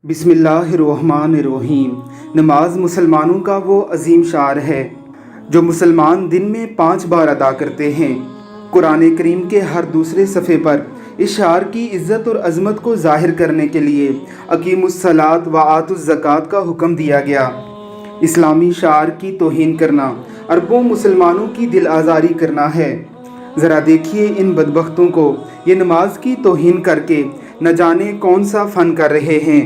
बिस्मिल्लाहिर्रहमानिर्रहीम। नमाज मुसलमानों का वो अजीम शार है जो मुसलमान दिन में 5 बार अदा करते हैं। कुरान करीम के हर दूसरे सफ़े पर इस शार की इज़्ज़त और अज़मत को ज़ाहिर करने के लिए अकीमुस्सलात व आतुज़ ज़कात का हुक्म दिया गया। इस्लामी शार की तौहीन करना अरबों मुसलमानों की दिल आज़ारी करना है। ज़रा देखिए इन बदबख्तों को, ये नमाज की तौहीन करके न जाने कौन सा फ़न कर रहे हैं।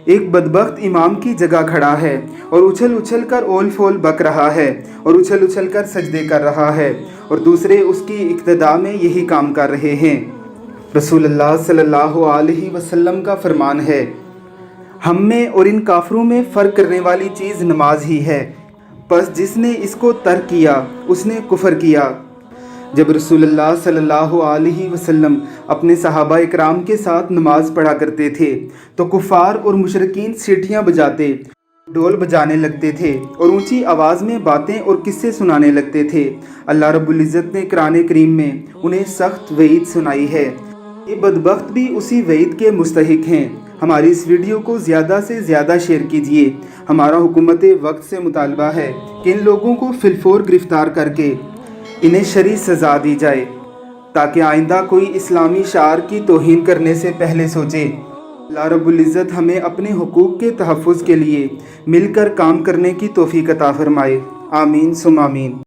एक बदबख्त इमाम की जगह खड़ा है और उछल उछल कर ओल फोल बक रहा है और उछल उछल कर सजदे कर रहा है, और दूसरे उसकी इक्तदा में यही काम कर रहे हैं। रसूलुल्लाह सल्लल्लाहु अलैहि वसल्लम का फरमान है, हम में और इन काफरों में फ़र्क करने वाली चीज़ नमाज ही है, बस जिसने इसको तर्क किया उसने कुफर किया। जब रसूलुल्लाह सल्लल्लाहु अलैहि वसल्लम अपने सहाबा इकराम के साथ नमाज पढ़ा करते थे तो कुफ़ार और मुशरिकीन सीटियाँ बजाते, ढोल बजाने लगते थे और ऊंची आवाज़ में बातें और किस्से सुनाने लगते थे। अल्लाह रब्बुल इज़्ज़त ने कुरान करीम में उन्हें सख्त वईद सुनाई है। ये बदबख्त भी उसी वईद के मुस्तहिक हैं। हमारी इस वीडियो को ज़्यादा से ज़्यादा शेयर कीजिए। हमारा हुकूमत वक्त से मुतालबा है कि इन लोगों को फिलफोर गिरफ़्तार करके इन्हें शरई सज़ा दी जाए, ताकि आइंदा कोई इस्लामी शार की तौहीन करने से पहले सोचे। अल्लाह रब्बुल इज़्ज़त हमें अपने हुकूक के तहफ़्फ़ुज़ के लिए मिलकर काम करने की तौफ़ीक़ अता फ़रमाए। आमीन सुम आमीन।